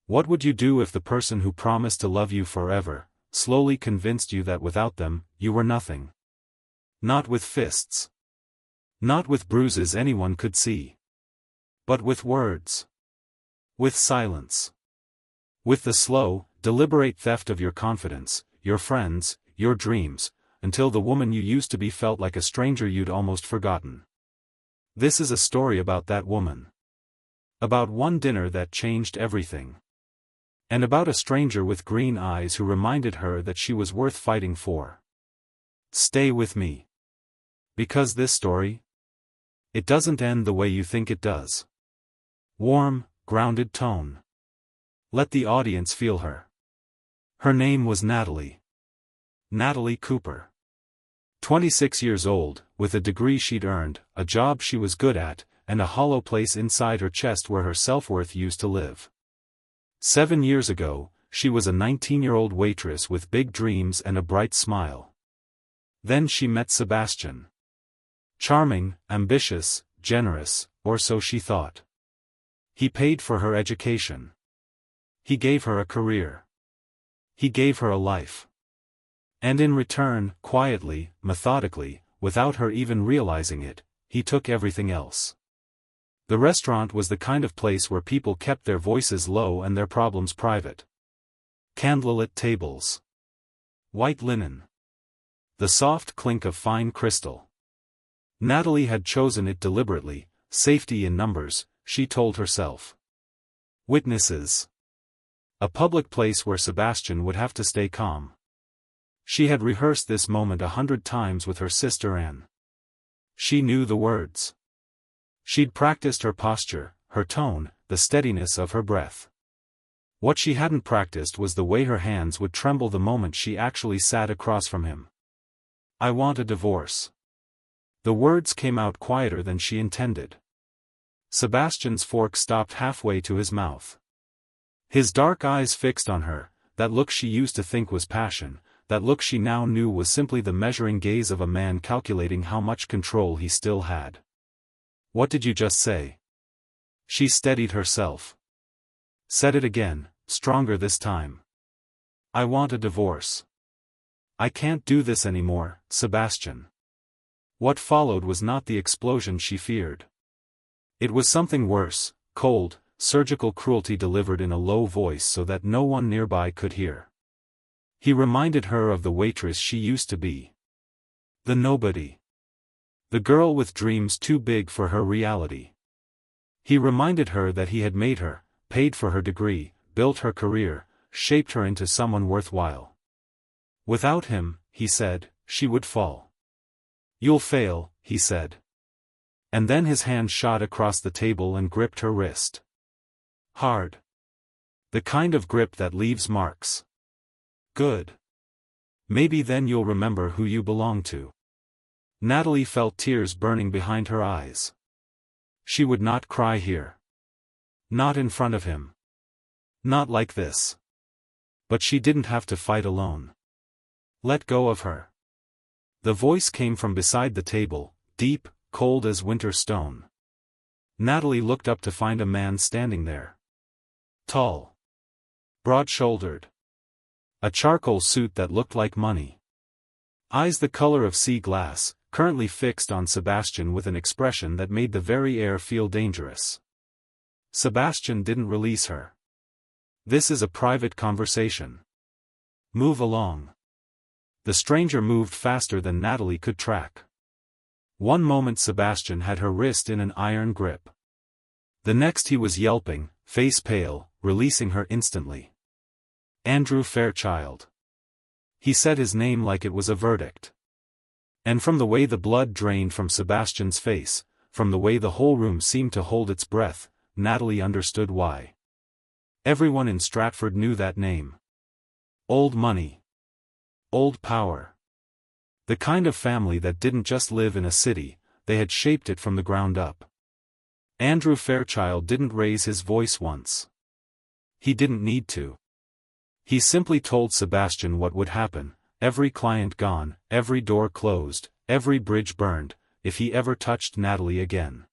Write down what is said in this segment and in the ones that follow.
What would you do if the person who promised to love you forever, slowly convinced you that without them, you were nothing? Not with fists. Not with bruises anyone could see. But with words. With silence. With the slow, deliberate theft of your confidence, your friends, your dreams, until the woman you used to be felt like a stranger you'd almost forgotten. This is a story about that woman. About one dinner that changed everything. And about a stranger with green eyes who reminded her that she was worth fighting for. Stay with me. Because this story, it doesn't end the way you think it does. Warm, grounded tone. Let the audience feel her. Her name was Natalie. Natalie Cooper. 26 years old, with a degree she'd earned, a job she was good at, and a hollow place inside her chest where her self-worth used to live. 7 years ago, she was a 19-year-old waitress with big dreams and a bright smile. Then she met Sebastian. Charming, ambitious, generous, or so she thought. He paid for her education. He gave her a career. He gave her a life. And in return, quietly, methodically, without her even realizing it, he took everything else. The restaurant was the kind of place where people kept their voices low and their problems private. Candlelit tables. White linen. The soft clink of fine crystal. Natalie had chosen it deliberately, safety in numbers, she told herself. Witnesses. A public place where Sebastian would have to stay calm. She had rehearsed this moment 100 times with her sister Anne. She knew the words. She'd practiced her posture, her tone, the steadiness of her breath. What she hadn't practiced was the way her hands would tremble the moment she actually sat across from him. I want a divorce. The words came out quieter than she intended. Sebastian's fork stopped halfway to his mouth. His dark eyes fixed on her, that look she used to think was passion, that look she now knew was simply the measuring gaze of a man calculating how much control he still had. What did you just say? She steadied herself. Said it again, stronger this time. I want a divorce. I can't do this anymore, Sebastian. What followed was not the explosion she feared. It was something worse, cold, surgical cruelty delivered in a low voice so that no one nearby could hear. He reminded her of the waitress she used to be. The nobody. The girl with dreams too big for her reality. He reminded her that he had made her, paid for her degree, built her career, shaped her into someone worthwhile. Without him, he said, she would fall. You'll fail, he said. And then his hand shot across the table and gripped her wrist. Hard. The kind of grip that leaves marks. Good. Maybe then you'll remember who you belong to. Natalie felt tears burning behind her eyes. She would not cry here. Not in front of him. Not like this. But she didn't have to fight alone. Let go of her. The voice came from beside the table, deep, cold as winter stone. Natalie looked up to find a man standing there. Tall. Broad-shouldered. A charcoal suit that looked like money. Eyes the color of sea glass, currently fixed on Sebastian with an expression that made the very air feel dangerous. Sebastian didn't release her. This is a private conversation. Move along. The stranger moved faster than Natalie could track. One moment Sebastian had her wrist in an iron grip. The next he was yelping, face pale, releasing her instantly. Andrew Fairchild. He said his name like it was a verdict. And from the way the blood drained from Sebastian's face, from the way the whole room seemed to hold its breath, Natalie understood why. Everyone in Stratford knew that name. Old money. Old power. The kind of family that didn't just live in a city, they had shaped it from the ground up. Andrew Fairchild didn't raise his voice once. He didn't need to. He simply told Sebastian what would happen, every client gone, every door closed, every bridge burned, if he ever touched Natalie again.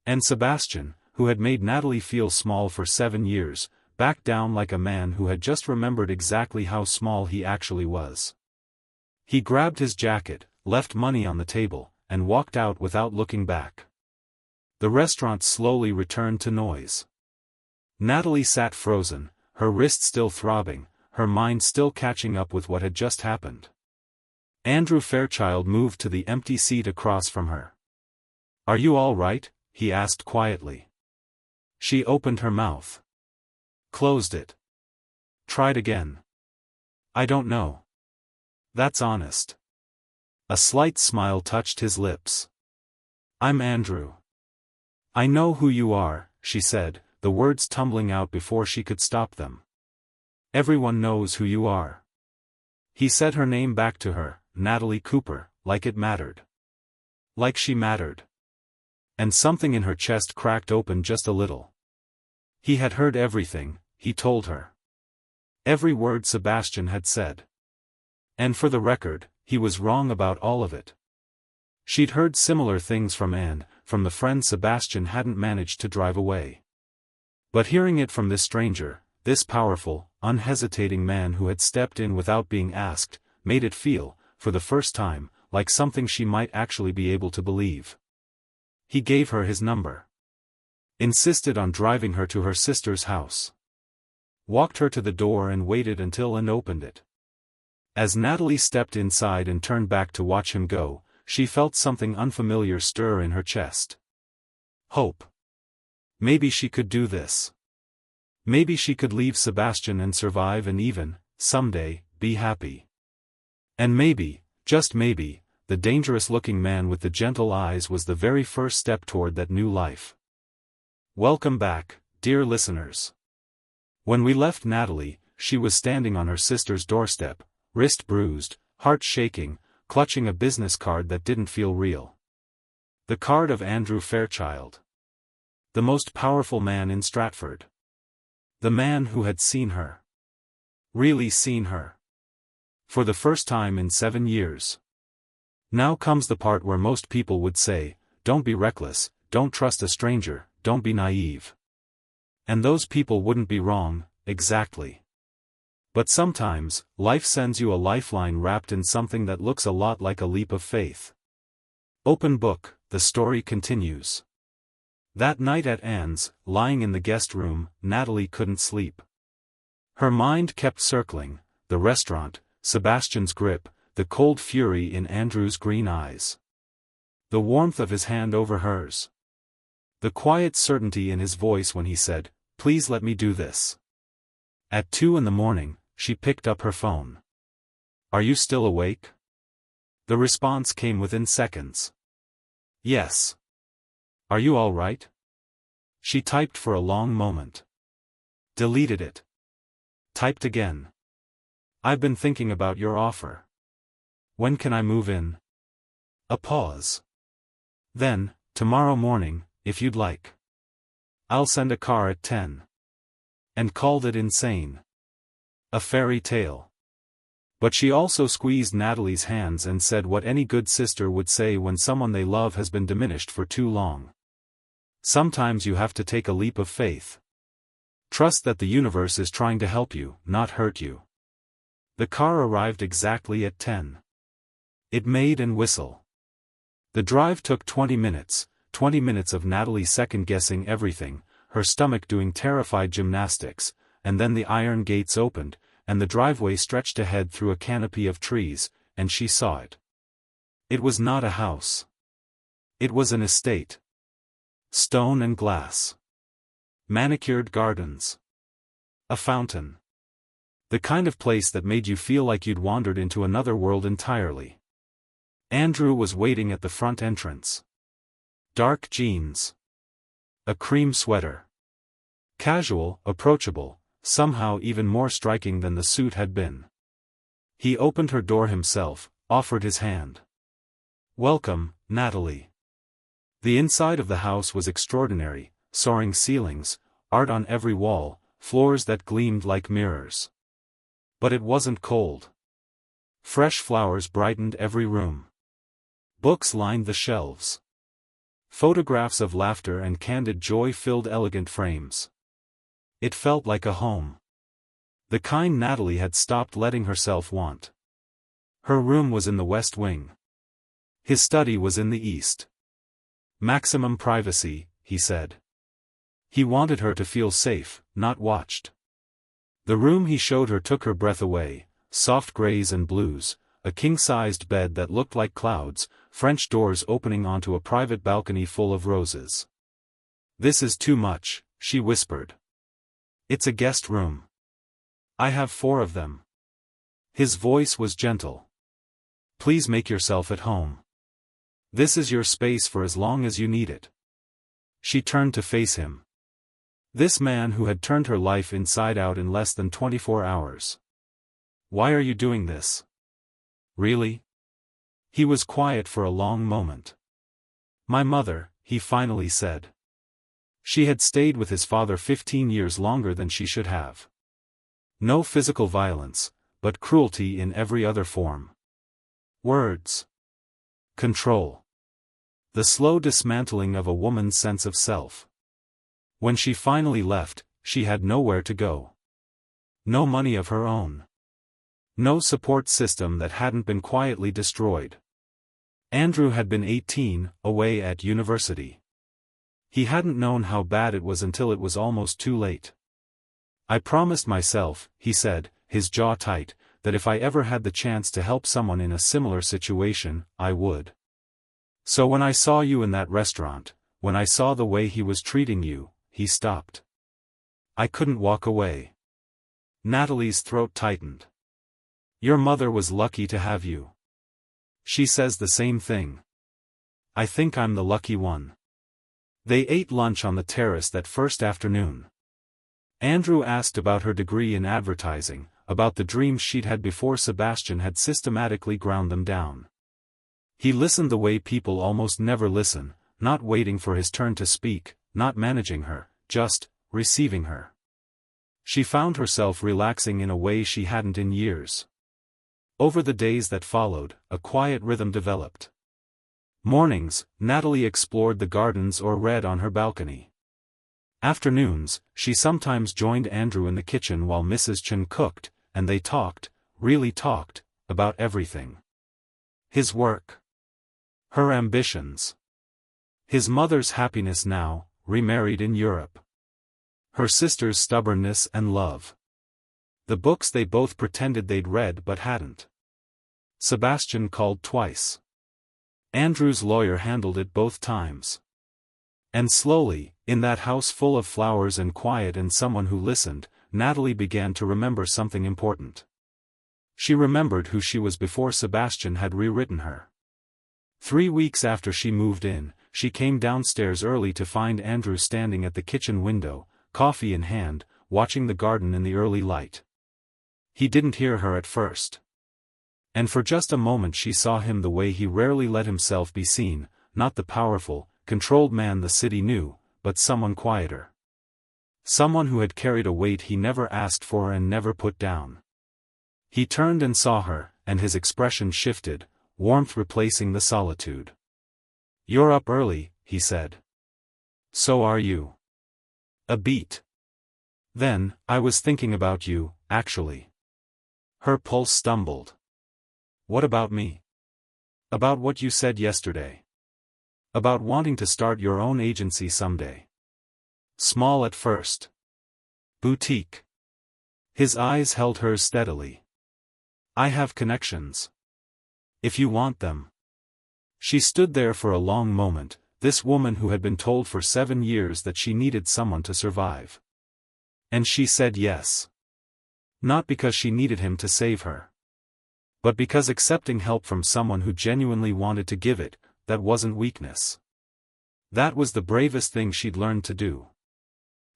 And Sebastian, who had made Natalie feel small for 7 years, back down like a man who had just remembered exactly how small he actually was. He grabbed his jacket, left money on the table, and walked out without looking back. The restaurant slowly returned to noise. Natalie sat frozen, her wrist still throbbing, her mind still catching up with what had just happened. Andrew Fairchild moved to the empty seat across from her. "Are you all right?" he asked quietly. She opened her mouth. Closed it. Tried again. "I don't know." "That's honest." A slight smile touched his lips. "I'm Andrew." "I know who you are," she said, the words tumbling out before she could stop them. "Everyone knows who you are." He said her name back to her, Natalie Cooper, like it mattered. Like she mattered. And something in her chest cracked open just a little. He had heard everything, he told her. Every word Sebastian had said. And for the record, he was wrong about all of it. She'd heard similar things from Anne, from the friend Sebastian hadn't managed to drive away. But hearing it from this stranger, this powerful, unhesitating man who had stepped in without being asked, made it feel, for the first time, like something she might actually be able to believe. He gave her his number. Insisted on driving her to her sister's house. Walked her to the door and waited until Anne opened it. As Natalie stepped inside and turned back to watch him go, she felt something unfamiliar stir in her chest. Hope. Maybe she could do this. Maybe she could leave Sebastian and survive and even, someday, be happy. And maybe, just maybe, the dangerous-looking man with the gentle eyes was the very first step toward that new life. Welcome back, dear listeners. When we left Natalie, she was standing on her sister's doorstep, wrist bruised, heart shaking, clutching a business card that didn't feel real. The card of Andrew Fairchild. The most powerful man in Stratford. The man who had seen her. Really seen her. For the first time in 7 years. Now comes the part where most people would say, don't be reckless, don't trust a stranger, don't be naive. And those people wouldn't be wrong, exactly. But sometimes, life sends you a lifeline wrapped in something that looks a lot like a leap of faith. Open book, the story continues. That night at Anne's, lying in the guest room, Natalie couldn't sleep. Her mind kept circling, the restaurant, Sebastian's grip, the cold fury in Andrew's green eyes. The warmth of his hand over hers. The quiet certainty in his voice when he said, "Please let me do this." At 2 a.m, she picked up her phone. "Are you still awake?" The response came within seconds. "Yes." "Are you all right?" She typed for a long moment. Deleted it. Typed again. "I've been thinking about your offer. When can I move in?" A pause. Then, "Tomorrow morning, if you'd like. I'll send a car at 10. And called it insane. A fairy tale. But she also squeezed Natalie's hands and said what any good sister would say when someone they love has been diminished for too long. Sometimes you have to take a leap of faith. Trust that the universe is trying to help you, not hurt you. The car arrived exactly at 10. It made and whistle. The drive took 20 minutes, 20 minutes of Natalie second-guessing everything, her stomach doing terrified gymnastics, and then the iron gates opened, and the driveway stretched ahead through a canopy of trees, and she saw it. It was not a house. It was an estate. Stone and glass. Manicured gardens. A fountain. The kind of place that made you feel like you'd wandered into another world entirely. Andrew was waiting at the front entrance. Dark jeans. A cream sweater. Casual, approachable, somehow even more striking than the suit had been. He opened her door himself, offered his hand. "Welcome, Natalie." The inside of the house was extraordinary, soaring ceilings, art on every wall, floors that gleamed like mirrors. But it wasn't cold. Fresh flowers brightened every room. Books lined the shelves. Photographs of laughter and candid joy filled elegant frames. It felt like a home. The kind Natalie had stopped letting herself want. Her room was in the west wing. His study was in the east. Maximum privacy, he said. He wanted her to feel safe, not watched. The room he showed her took her breath away, soft grays and blues, a king-sized bed that looked like clouds, French doors opening onto a private balcony full of roses. "This is too much," she whispered. "It's a guest room. I have 4 of them." His voice was gentle. "Please make yourself at home. This is your space for as long as you need it." She turned to face him. This man who had turned her life inside out in less than 24 hours. "Why are you doing this? Really?" He was quiet for a long moment. "My mother," he finally said. She had stayed with his father 15 years longer than she should have. No physical violence, but cruelty in every other form. Words. Control. The slow dismantling of a woman's sense of self. When she finally left, she had nowhere to go. No money of her own. No support system that hadn't been quietly destroyed. Andrew had been 18, away at university. He hadn't known how bad it was until it was almost too late. "I promised myself," he said, his jaw tight, "that if I ever had the chance to help someone in a similar situation, I would. So when I saw you in that restaurant, when I saw the way he was treating you," he stopped. "I couldn't walk away." Natalie's throat tightened. "Your mother was lucky to have you. She says the same thing. I think I'm the lucky one." They ate lunch on the terrace that first afternoon. Andrew asked about her degree in advertising, about the dreams she'd had before Sebastian had systematically ground them down. He listened the way people almost never listen, not waiting for his turn to speak, not managing her, just receiving her. She found herself relaxing in a way she hadn't in years. Over the days that followed, a quiet rhythm developed. Mornings, Natalie explored the gardens or read on her balcony. Afternoons, she sometimes joined Andrew in the kitchen while Mrs. Chen cooked, and they talked, really talked, about everything. His work. Her ambitions. His mother's happiness now, remarried in Europe. Her sister's stubbornness and love. The books they both pretended they'd read but hadn't. Sebastian called twice. Andrew's lawyer handled it both times. And slowly, in that house full of flowers and quiet and someone who listened, Natalie began to remember something important. She remembered who she was before Sebastian had rewritten her. 3 weeks after she moved in, she came downstairs early to find Andrew standing at the kitchen window, coffee in hand, watching the garden in the early light. He didn't hear her at first. And for just a moment she saw him the way he rarely let himself be seen, not the powerful, controlled man the city knew, but someone quieter. Someone who had carried a weight he never asked for and never put down. He turned and saw her, and his expression shifted, warmth replacing the solitude. "You're up early," he said. "So are you." A beat. "Then, I was thinking about you, actually." Her pulse stumbled. "What about me?" "About what you said yesterday. About wanting to start your own agency someday. Small at first. Boutique." His eyes held hers steadily. "I have connections. If you want them." She stood there for a long moment, this woman who had been told for 7 years that she needed someone to survive. And she said yes. Not because she needed him to save her. But because accepting help from someone who genuinely wanted to give it, that wasn't weakness. That was the bravest thing she'd learned to do.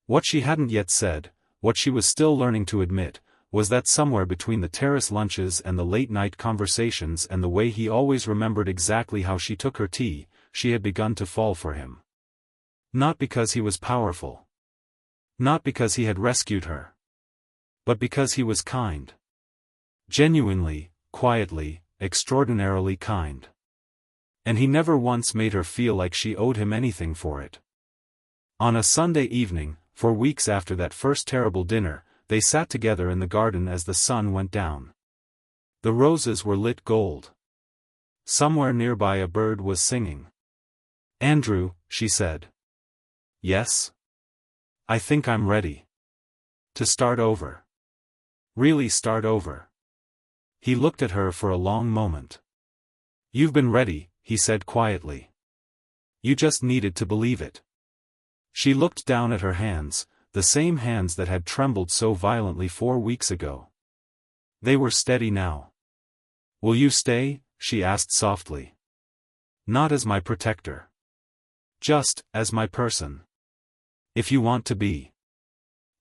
What she hadn't yet said, what she was still learning to admit, was that somewhere between the terrace lunches and the late-night conversations and the way he always remembered exactly how she took her tea, she had begun to fall for him. Not because he was powerful. Not because he had rescued her. But because he was kind. Genuinely, quietly, extraordinarily kind. And he never once made her feel like she owed him anything for it. On a Sunday evening, for weeks after that first terrible dinner, they sat together in the garden as the sun went down. The roses were lit gold. Somewhere nearby a bird was singing. "Andrew," she said. "Yes? I think I'm ready. To start over. Really start over." He looked at her for a long moment. "You've been ready," he said quietly. "You just needed to believe it." She looked down at her hands, the same hands that had trembled so violently 4 weeks ago. They were steady now. "Will you stay?" she asked softly. "Not as my protector. Just as my person. If you want to be."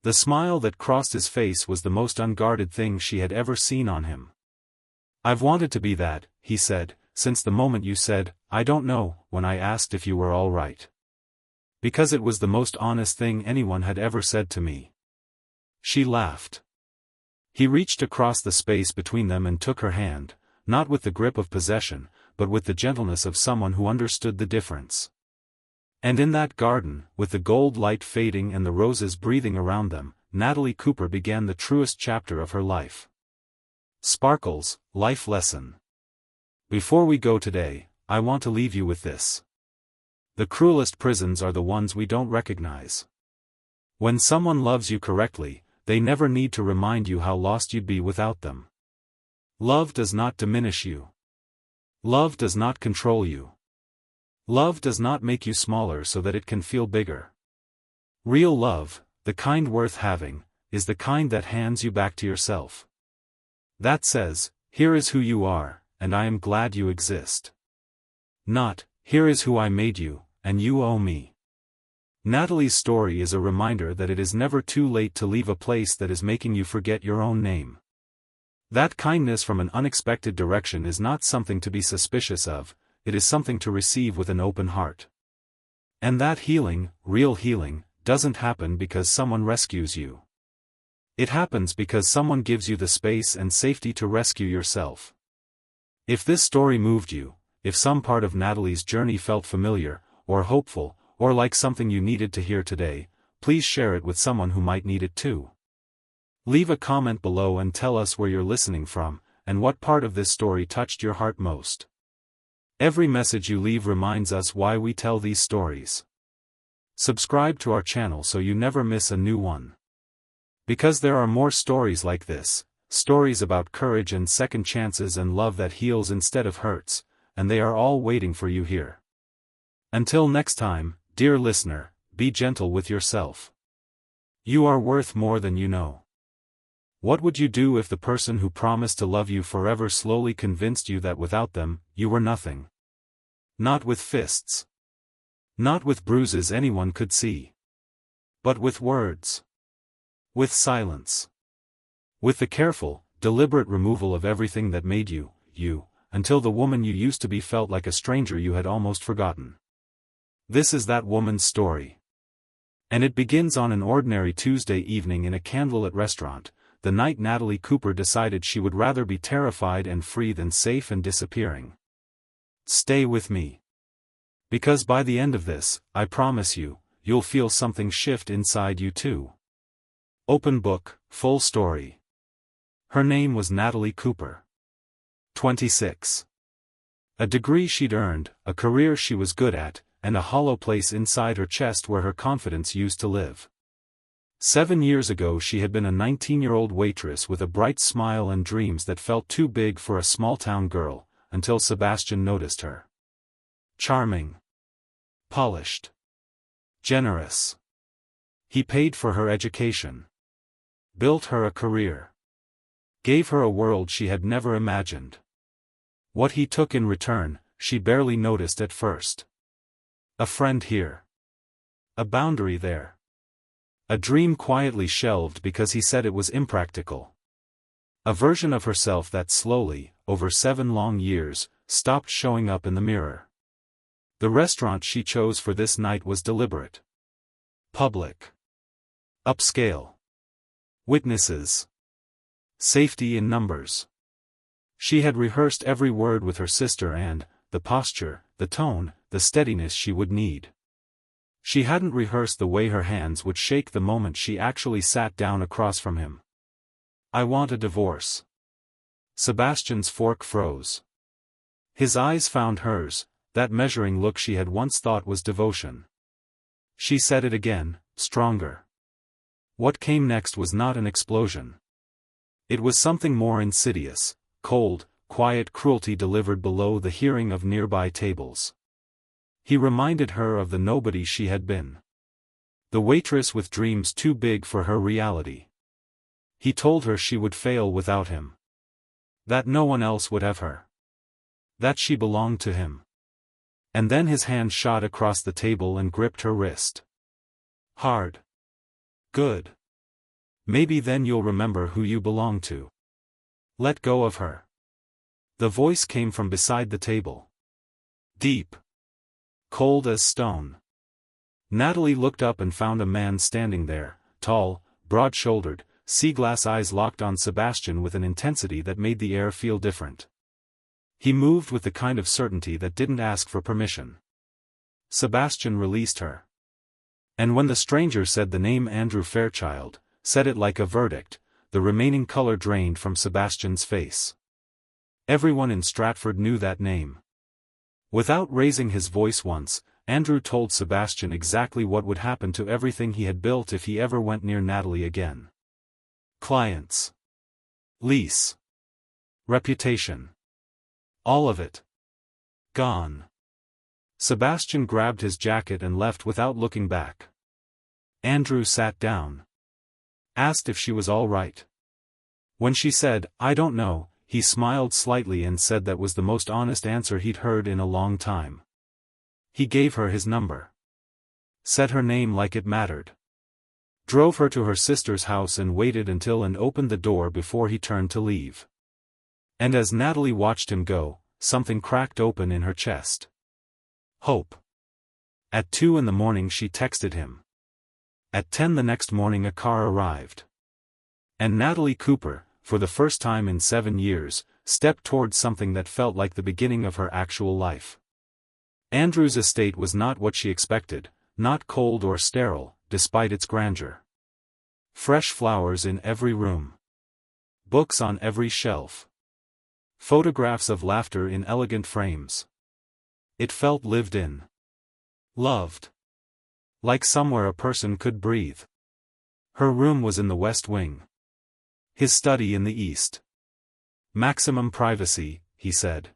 The smile that crossed his face was the most unguarded thing she had ever seen on him. "I've wanted to be that," he said, "since the moment you said, 'I don't know,' when I asked if you were all right. Because it was the most honest thing anyone had ever said to me." She laughed. He reached across the space between them and took her hand, not with the grip of possession, but with the gentleness of someone who understood the difference. And in that garden, with the gold light fading and the roses breathing around them, Natalie Cooper began the truest chapter of her life. Sparkles, life lesson. Before we go today, I want to leave you with this. The cruelest prisons are the ones we don't recognize. When someone loves you correctly, they never need to remind you how lost you'd be without them. Love does not diminish you. Love does not control you. Love does not make you smaller so that it can feel bigger. Real love, the kind worth having, is the kind that hands you back to yourself. That says, "Here is who you are, and I am glad you exist." Not, "Here is who I made you, and you owe me." Natalie's story is a reminder that it is never too late to leave a place that is making you forget your own name. That kindness from an unexpected direction is not something to be suspicious of, it is something to receive with an open heart. And that healing, real healing, doesn't happen because someone rescues you. It happens because someone gives you the space and safety to rescue yourself. If this story moved you, if some part of Natalie's journey felt familiar, or hopeful, or like something you needed to hear today, please share it with someone who might need it too. Leave a comment below and tell us where you're listening from, and what part of this story touched your heart most. Every message you leave reminds us why we tell these stories. Subscribe to our channel so you never miss a new one. Because there are more stories like this, stories about courage and second chances and love that heals instead of hurts, and they are all waiting for you here. Until next time, dear listener, be gentle with yourself. You are worth more than you know. What would you do if the person who promised to love you forever slowly convinced you that without them, you were nothing? Not with fists. Not with bruises anyone could see. But with words. With silence. With the careful, deliberate removal of everything that made you, you, until the woman you used to be felt like a stranger you had almost forgotten. This is that woman's story. And it begins on an ordinary Tuesday evening in a candlelit restaurant, the night Natalie Cooper decided she would rather be terrified and free than safe and disappearing. Stay with me. Because by the end of this, I promise you, you'll feel something shift inside you too. Open book, full story. Her name was Natalie Cooper. 26. A degree she'd earned, a career she was good at, and a hollow place inside her chest where her confidence used to live. 7 years ago she had been a 19-year-old waitress with a bright smile and dreams that felt too big for a small-town girl, until Sebastian noticed her. Charming. Polished. Generous. He paid for her education. Built her a career. Gave her a world she had never imagined. What he took in return, she barely noticed at first. A friend here. A boundary there. A dream quietly shelved because he said it was impractical. A version of herself that slowly, over 7 long years, stopped showing up in the mirror. The restaurant she chose for this night was deliberate. Public. Upscale. Witnesses. Safety in numbers. She had rehearsed every word with her sister and, the posture, the tone, the steadiness she would need. She hadn't rehearsed the way her hands would shake the moment she actually sat down across from him. "I want a divorce." Sebastian's fork froze. His eyes found hers, that measuring look she had once thought was devotion. She said it again, stronger. What came next was not an explosion. It was something more insidious, cold, quiet cruelty delivered below the hearing of nearby tables. He reminded her of the nobody she had been. The waitress with dreams too big for her reality. He told her she would fail without him. That no one else would have her. That she belonged to him. And then his hand shot across the table and gripped her wrist. Hard. Good. Maybe then you'll remember who you belong to. Let go of her. The voice came from beside the table. Deep. Cold as stone. Natalie looked up and found a man standing there, tall, broad-shouldered, sea-glass eyes locked on Sebastian with an intensity that made the air feel different. He moved with the kind of certainty that didn't ask for permission. Sebastian released her. And when the stranger said the name Andrew Fairchild, said it like a verdict, the remaining color drained from Sebastian's face. Everyone in Stratford knew that name. Without raising his voice once, Andrew told Sebastian exactly what would happen to everything he had built if he ever went near Natalie again. Clients. Lease. Reputation. All of it. Gone. Sebastian grabbed his jacket and left without looking back. Andrew sat down. Asked if she was all right. When she said, "I don't know," he smiled slightly and said that was the most honest answer he'd heard in a long time. He gave her his number. Said her name like it mattered. Drove her to her sister's house and waited until and opened the door before he turned to leave. And as Natalie watched him go, something cracked open in her chest. Hope. At 2 a.m. she texted him. At 10 the next morning a car arrived. And Natalie Cooper, for the first time in 7 years, stepped towards something that felt like the beginning of her actual life. Andrew's estate was not what she expected, not cold or sterile, despite its grandeur. Fresh flowers in every room. Books on every shelf. Photographs of laughter in elegant frames. It felt lived in. Loved. Like somewhere a person could breathe. Her room was in the West Wing. His study in the East. Maximum privacy, he said.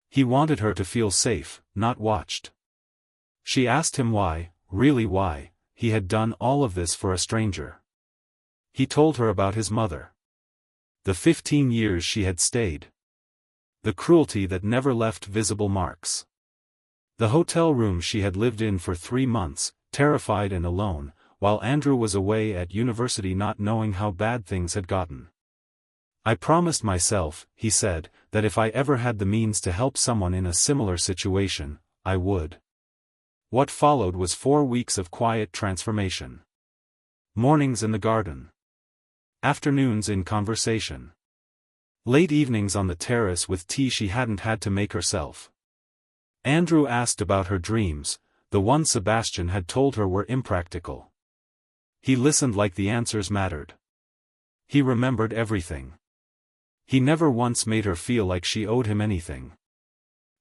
He wanted her to feel safe, not watched. She asked him why, really why, he had done all of this for a stranger. He told her about his mother. The 15 years she had stayed. The cruelty that never left visible marks. The hotel room she had lived in for 3 months, terrified and alone, while Andrew was away at university not knowing how bad things had gotten. I promised myself, he said, that if I ever had the means to help someone in a similar situation, I would. What followed was 4 weeks of quiet transformation. Mornings in the garden. Afternoons in conversation. Late evenings on the terrace with tea she hadn't had to make herself. Andrew asked about her dreams, the ones Sebastian had told her were impractical. He listened like the answers mattered. He remembered everything. He never once made her feel like she owed him anything.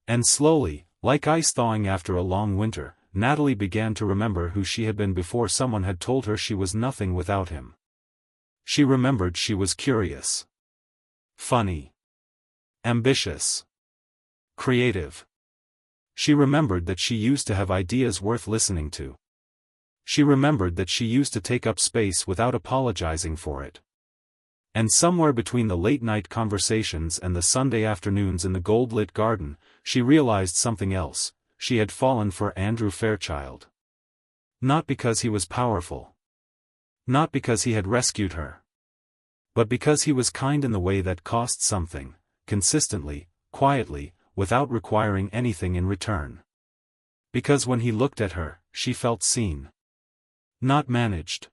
And slowly, like ice thawing after a long winter, Natalie began to remember who she had been before someone had told her she was nothing without him. She remembered she was curious. Funny. Ambitious. Creative. She remembered that she used to have ideas worth listening to. She remembered that she used to take up space without apologizing for it. And somewhere between the late-night conversations and the Sunday afternoons in the gold-lit garden, she realized something else: she had fallen for Andrew Fairchild. Not because he was powerful. Not because he had rescued her. But because he was kind in the way that cost something, consistently, quietly, without requiring anything in return. Because when he looked at her, she felt seen. Not managed.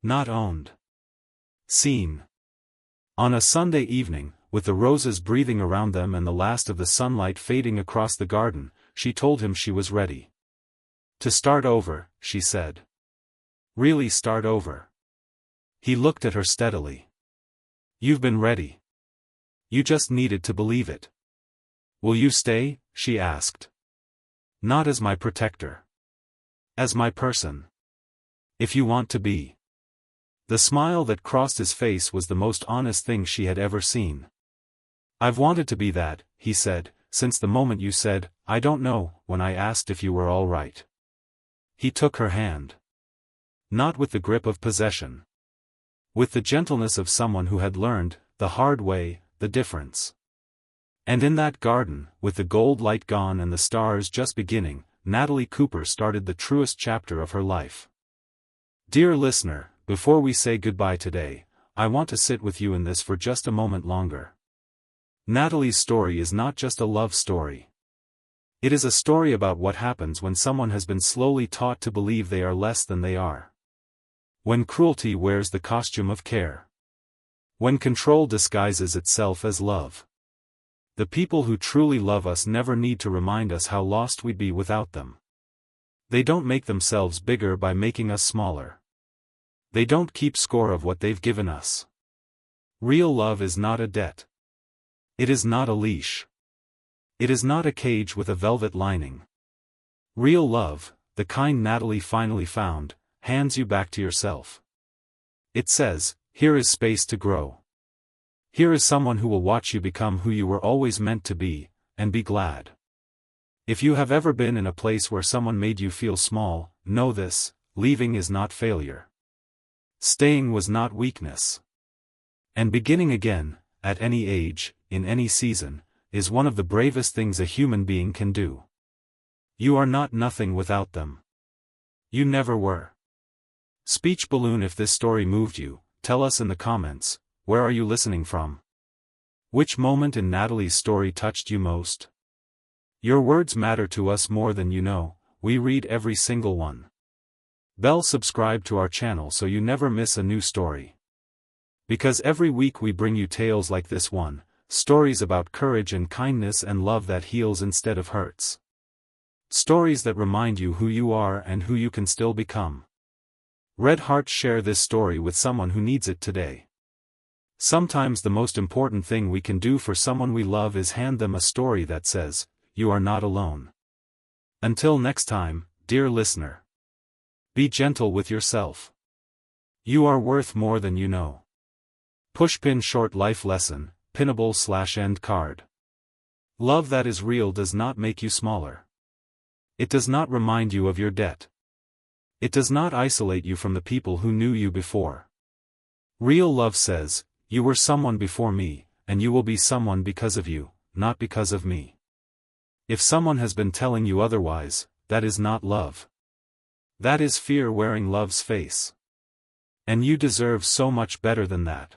Not owned. Seen. On a Sunday evening, with the roses breathing around them and the last of the sunlight fading across the garden, she told him she was ready. To start over, she said. Really start over. He looked at her steadily. You've been ready. You just needed to believe it. Will you stay? She asked. Not as my protector. As my person. If you want to be. The smile that crossed his face was the most honest thing she had ever seen. I've wanted to be that, he said, since the moment you said, I don't know, when I asked if you were all right. He took her hand. Not with the grip of possession. With the gentleness of someone who had learned, the hard way, the difference. And in that garden, with the gold light gone and the stars just beginning, Natalie Cooper started the truest chapter of her life. Dear listener, before we say goodbye today, I want to sit with you in this for just a moment longer. Natalie's story is not just a love story. It is a story about what happens when someone has been slowly taught to believe they are less than they are. When cruelty wears the costume of care. When control disguises itself as love. The people who truly love us never need to remind us how lost we'd be without them. They don't make themselves bigger by making us smaller. They don't keep score of what they've given us. Real love is not a debt. It is not a leash. It is not a cage with a velvet lining. Real love, the kind Natalie finally found, hands you back to yourself. It says, here is space to grow. Here is someone who will watch you become who you were always meant to be, and be glad. If you have ever been in a place where someone made you feel small, know this, leaving is not failure. Staying was not weakness. And beginning again, at any age, in any season, is one of the bravest things a human being can do. You are not nothing without them. You never were. Speech balloon. If this story moved you, tell us in the comments, where are you listening from? Which moment in Natalie's story touched you most? Your words matter to us more than you know, we read every single one. Bell subscribe to our channel so you never miss a new story. Because every week we bring you tales like this one, stories about courage and kindness and love that heals instead of hurts. Stories that remind you who you are and who you can still become. Red hearts, share this story with someone who needs it today. Sometimes the most important thing we can do for someone we love is hand them a story that says, you are not alone. Until next time, dear listener. Be gentle with yourself. You are worth more than you know. Pushpin short life lesson, pinnable/end card. Love that is real does not make you smaller. It does not remind you of your debt. It does not isolate you from the people who knew you before. Real love says, you were someone before me, and you will be someone because of you, not because of me. If someone has been telling you otherwise, that is not love. That is fear wearing love's face. And you deserve so much better than that.